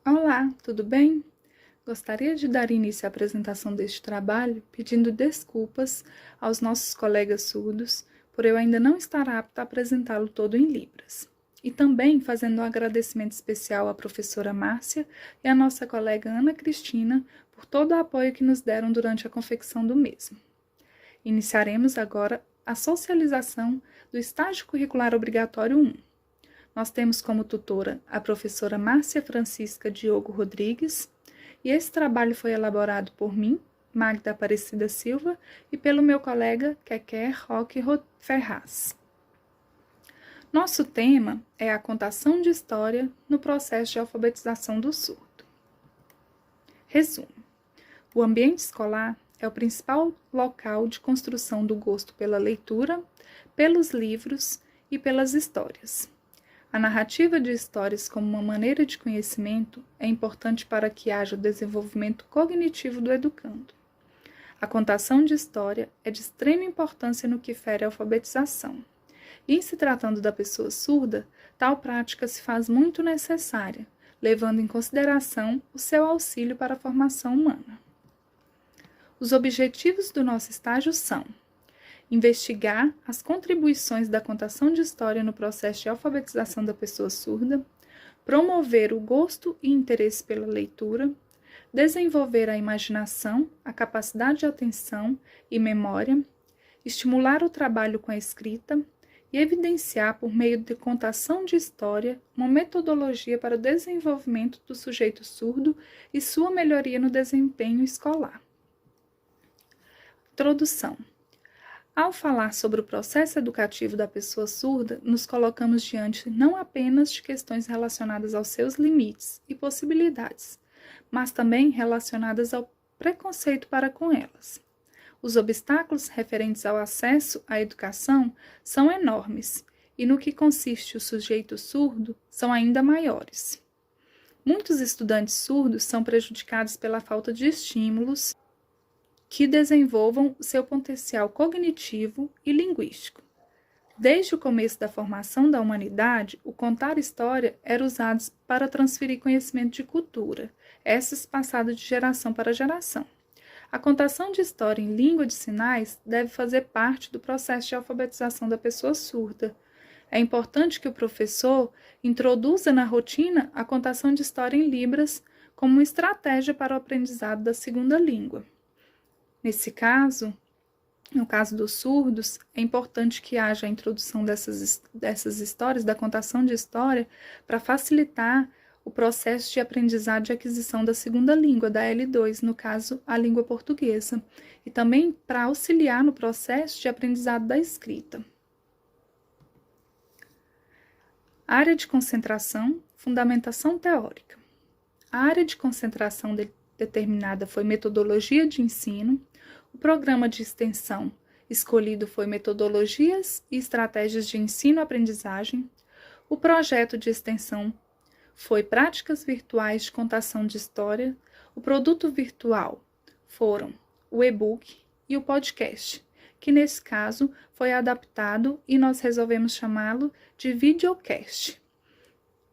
Olá, tudo bem? Gostaria de dar início à apresentação deste trabalho pedindo desculpas aos nossos colegas surdos por eu ainda não estar apta a apresentá-lo todo em Libras. E também fazendo um agradecimento especial à professora Márcia e à nossa colega Ana Cristina por todo o apoio que nos deram durante a confecção do mesmo. Iniciaremos agora a socialização do estágio curricular obrigatório 1. Nós temos como tutora a professora Márcia Francisca Diogo Rodrigues, e esse trabalho foi elaborado por mim, Magda Aparecida Silva, e pelo meu colega Keké Roque Ferraz. Nosso tema é a contação de história no processo de alfabetização do surdo. Resumo: o ambiente escolar é o principal local de construção do gosto pela leitura, pelos livros e pelas histórias. A narrativa de histórias como uma maneira de conhecimento é importante para que haja o desenvolvimento cognitivo do educando. A contação de história é de extrema importância no que fere à alfabetização. E em se tratando da pessoa surda, tal prática se faz muito necessária, levando em consideração o seu auxílio para a formação humana. Os objetivos do nosso estágio são: investigar as contribuições da contação de história no processo de alfabetização da pessoa surda, promover o gosto e interesse pela leitura, desenvolver a imaginação, a capacidade de atenção e memória, estimular o trabalho com a escrita e evidenciar, por meio de contação de história, uma metodologia para o desenvolvimento do sujeito surdo e sua melhoria no desempenho escolar. Introdução. Ao falar sobre o processo educativo da pessoa surda, nos colocamos diante não apenas de questões relacionadas aos seus limites e possibilidades, mas também relacionadas ao preconceito para com elas. Os obstáculos referentes ao acesso à educação são enormes e no que consiste o sujeito surdo são ainda maiores. Muitos estudantes surdos são prejudicados pela falta de estímulos que desenvolvam seu potencial cognitivo e linguístico. Desde o começo da formação da humanidade, o contar história era usado para transferir conhecimento de cultura, essas passadas de geração para geração. A contação de história em língua de sinais deve fazer parte do processo de alfabetização da pessoa surda. É importante que o professor introduza na rotina a contação de história em Libras como uma estratégia para o aprendizado da segunda língua. Nesse caso, no caso dos surdos, é importante que haja a introdução dessas histórias, da contação de história, para facilitar o processo de aprendizado e aquisição da segunda língua, da L2, no caso, a língua portuguesa, e também para auxiliar no processo de aprendizado da escrita. Área de concentração, fundamentação teórica. A área de concentração determinada foi metodologia de ensino. O programa de extensão escolhido foi metodologias e estratégias de ensino-aprendizagem. O projeto de extensão foi práticas virtuais de contação de história. O produto virtual foram o e-book e o podcast, que nesse caso foi adaptado e nós resolvemos chamá-lo de videocast,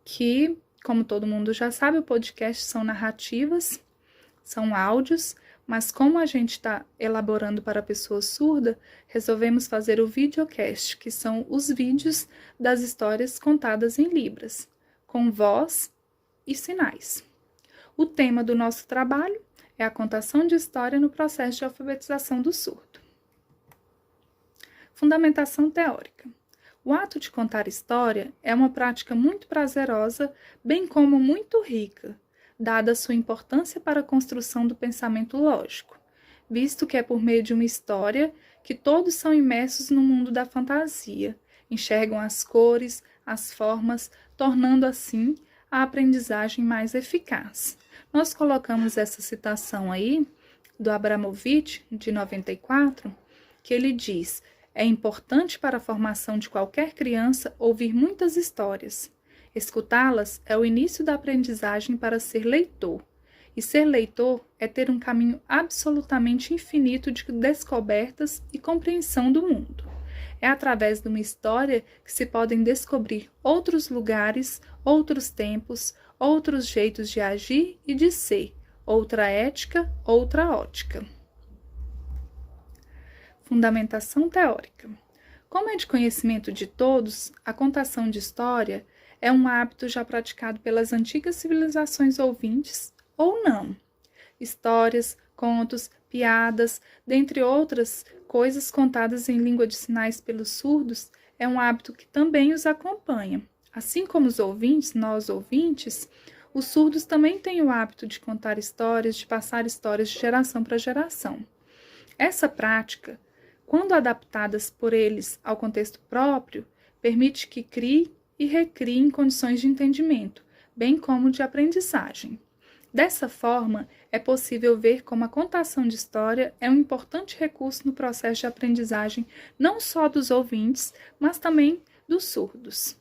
que, como todo mundo já sabe, o podcast são narrativas, são áudios, mas como a gente está elaborando para a pessoa surda, resolvemos fazer o videocast, que são os vídeos das histórias contadas em Libras, com voz e sinais. O tema do nosso trabalho é a contação de história no processo de alfabetização do surdo. Fundamentação teórica. O ato de contar história é uma prática muito prazerosa, bem como muito rica, dada a sua importância para a construção do pensamento lógico, visto que é por meio de uma história que todos são imersos no mundo da fantasia, enxergam as cores, as formas, tornando assim a aprendizagem mais eficaz. Nós colocamos essa citação aí do Abramovich, de 94, que ele diz: é importante para a formação de qualquer criança ouvir muitas histórias. Escutá-las é o início da aprendizagem para ser leitor, e ser leitor é ter um caminho absolutamente infinito de descobertas e compreensão do mundo. É através de uma história que se podem descobrir outros lugares, outros tempos, outros jeitos de agir e de ser, outra ética, outra ótica. Fundamentação teórica. Como é de conhecimento de todos, a contação de história é um hábito já praticado pelas antigas civilizações ouvintes, ou não. Histórias, contos, piadas, dentre outras coisas contadas em língua de sinais pelos surdos, é um hábito que também os acompanha. Assim como os ouvintes, nós ouvintes, os surdos também têm o hábito de contar histórias, de passar histórias de geração para geração. Essa prática, quando adaptadas por eles ao contexto próprio, permite que criem e recriem condições de entendimento, bem como de aprendizagem. Dessa forma, é possível ver como a contação de história é um importante recurso no processo de aprendizagem não só dos ouvintes, mas também dos surdos.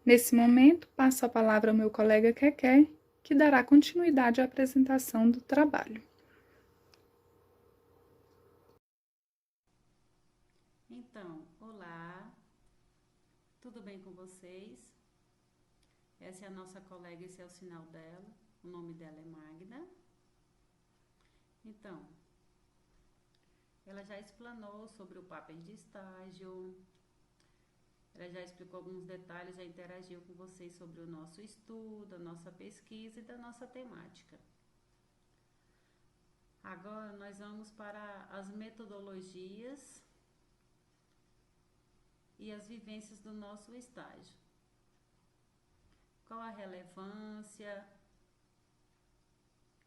Nesse momento, passo a palavra ao meu colega Keké, que dará continuidade à apresentação do trabalho. Então, olá, tudo bem com vocês? Essa é a nossa colega, esse é o sinal dela, o nome dela é Magda. Então, ela já explanou sobre o papel de estágio, ela já explicou alguns detalhes, já interagiu com vocês sobre o nosso estudo, a nossa pesquisa e da nossa temática. Agora nós vamos para as metodologias e as vivências do nosso estágio. Qual a relevância?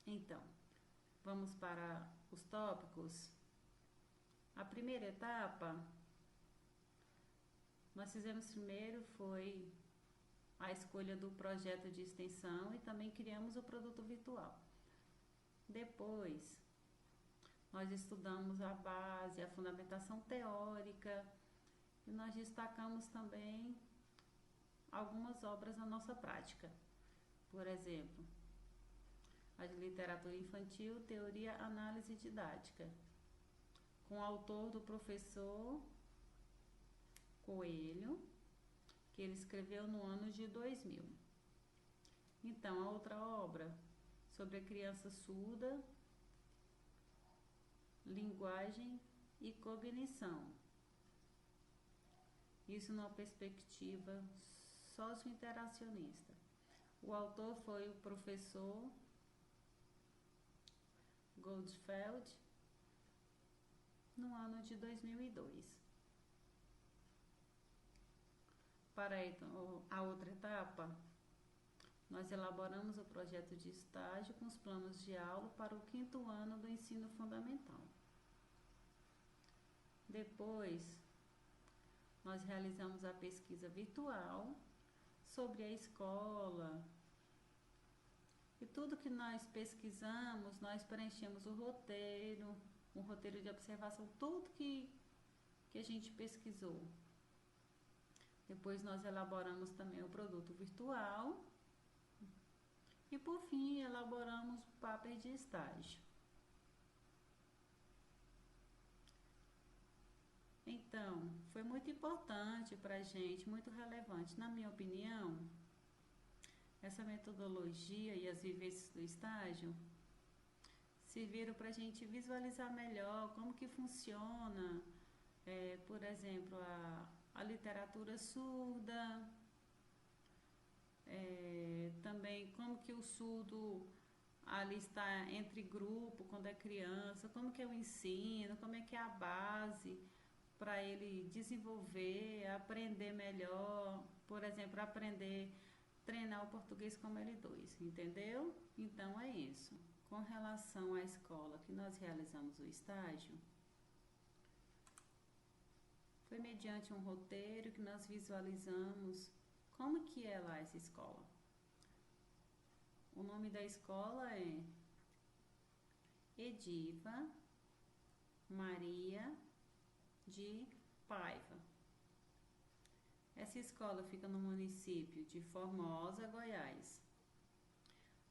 Então, vamos para os tópicos. A primeira etapa, nós fizemos primeiro foi a escolha do projeto de extensão e também criamos o produto virtual. Depois, nós estudamos a base, a fundamentação teórica e nós destacamos também algumas obras na nossa prática. Por exemplo, a de literatura infantil, teoria, análise didática, com o autor do professor Coelho, que ele escreveu no ano de 2000. Então, a outra obra sobre a criança surda, linguagem e cognição. Isso numa perspectiva socio-interacionista. O autor foi o professor Goldfeld, no ano de 2002. Para a outra etapa, nós elaboramos o projeto de estágio com os planos de aula para o 5º ano do ensino fundamental. Depois, nós realizamos a pesquisa virtual sobre a escola. E tudo que nós pesquisamos, nós preenchemos um roteiro de observação, tudo que a gente pesquisou. Depois nós elaboramos também o produto virtual e por fim elaboramos o papel de estágio. Então, foi muito importante para a gente, muito relevante. Na minha opinião, essa metodologia e as vivências do estágio serviram para a gente visualizar melhor como que funciona, por exemplo, a literatura surda, também como que o surdo ali está entre grupo quando é criança, como que é o ensino, como é que é a base para ele desenvolver, aprender melhor, por exemplo, treinar o português como L2, entendeu? Então é isso. Com relação à escola que nós realizamos o estágio, foi mediante um roteiro que nós visualizamos como que é lá essa escola. O nome da escola é Ediva Maria de Paiva. Essa escola fica no município de Formosa, Goiás.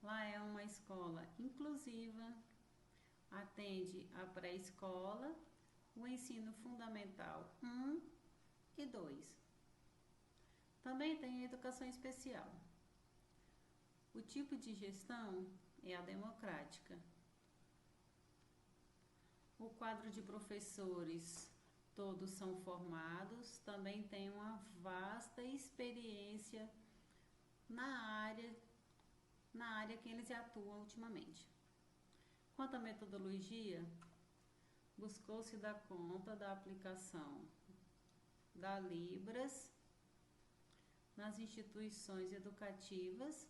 Lá é uma escola inclusiva, atende a pré-escola, o ensino fundamental 1 e 2. Também tem a educação especial. O tipo de gestão é a democrática. O quadro de professores, todos são formados, também têm uma vasta experiência na área, que eles atuam ultimamente. Quanto à metodologia, buscou-se dar conta da aplicação da Libras nas instituições educativas.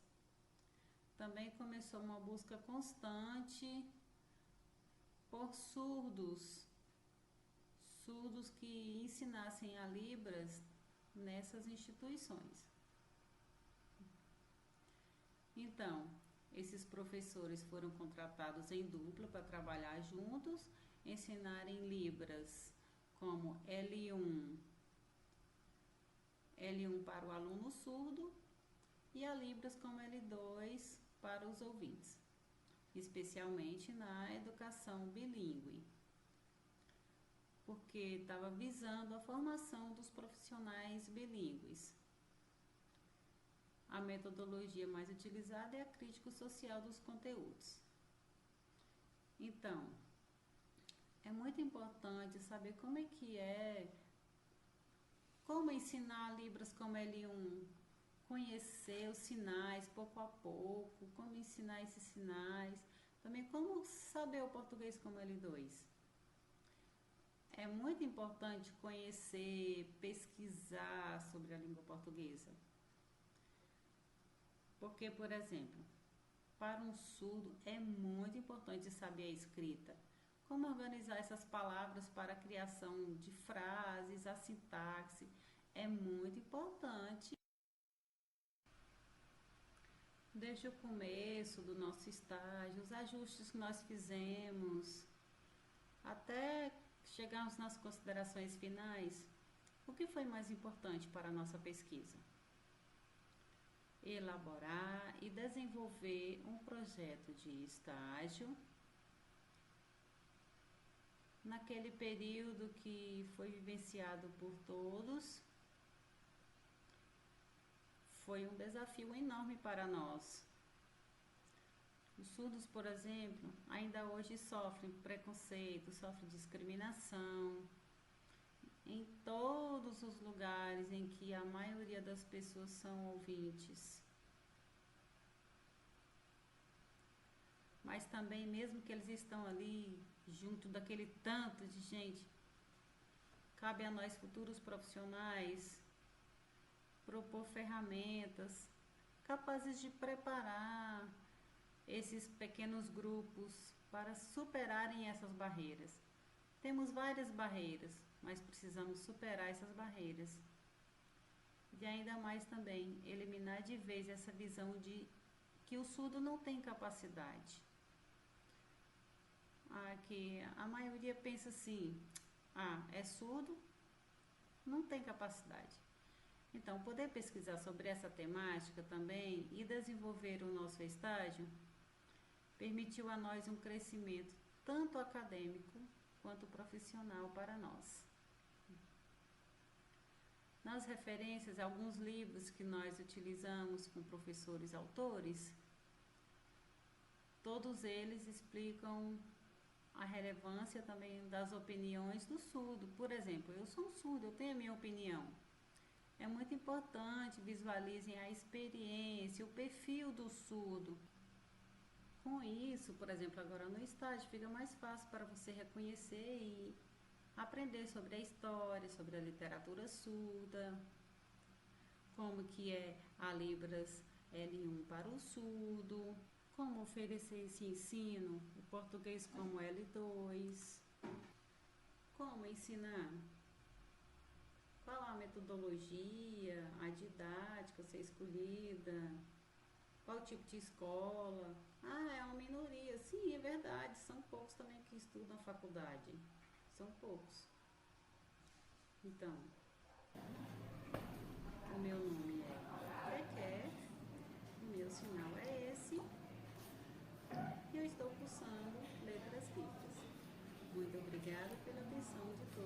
Também começou uma busca constante por surdos que ensinassem a Libras nessas instituições. Então, esses professores foram contratados em dupla para trabalhar juntos, ensinarem Libras como L1 para o aluno surdo e a Libras como L2 para os ouvintes, especialmente na educação bilíngue, porque estava visando a formação dos profissionais bilíngues. A metodologia mais utilizada é a crítica social dos conteúdos. Então, é muito importante saber como ensinar Libras como L1, conhecer os sinais pouco a pouco, como ensinar esses sinais, também como saber o português como L2. É muito importante conhecer, pesquisar sobre a língua portuguesa. Porque, por exemplo, para um surdo é muito importante saber a escrita. Como organizar essas palavras para a criação de frases, a sintaxe, é muito importante. Desde o começo do nosso estágio, os ajustes que nós fizemos, até chegarmos nas considerações finais, o que foi mais importante para a nossa pesquisa? Elaborar e desenvolver um projeto de estágio naquele período que foi vivenciado por todos. Foi um desafio enorme para nós. Os surdos, por exemplo, ainda hoje sofrem preconceito, sofrem discriminação em todos os lugares em que a maioria das pessoas são ouvintes. Mas também, mesmo que eles estão ali junto daquele tanto de gente, cabe a nós, futuros profissionais, propor ferramentas capazes de preparar esses pequenos grupos para superarem essas barreiras. Temos várias barreiras, mas precisamos superar essas barreiras. E ainda mais também, eliminar de vez essa visão de que o surdo não tem capacidade. Que a maioria pensa assim, é surdo, não tem capacidade. Então, poder pesquisar sobre essa temática também e desenvolver o nosso estágio permitiu a nós um crescimento tanto acadêmico quanto profissional para nós. Nas referências, alguns livros que nós utilizamos com professores autores, todos eles explicam a relevância também das opiniões do surdo. Por exemplo, eu sou um surdo, eu tenho a minha opinião. É muito importante, visualizem a experiência, o perfil do surdo. Com isso, por exemplo, agora no estágio fica mais fácil para você reconhecer e aprender sobre a história, sobre a literatura surda, como que é a Libras L1 para o surdo, como oferecer esse ensino, o português como L2, como ensinar, qual a metodologia, a didática a ser escolhida, qual tipo de escola. É uma minoria. Sim, é verdade, são poucos também que estudam na faculdade. São poucos. Então, o meu nome é Keké, o meu sinal é esse, e eu estou cursando Letras Libras. Muito obrigada pela atenção de todos.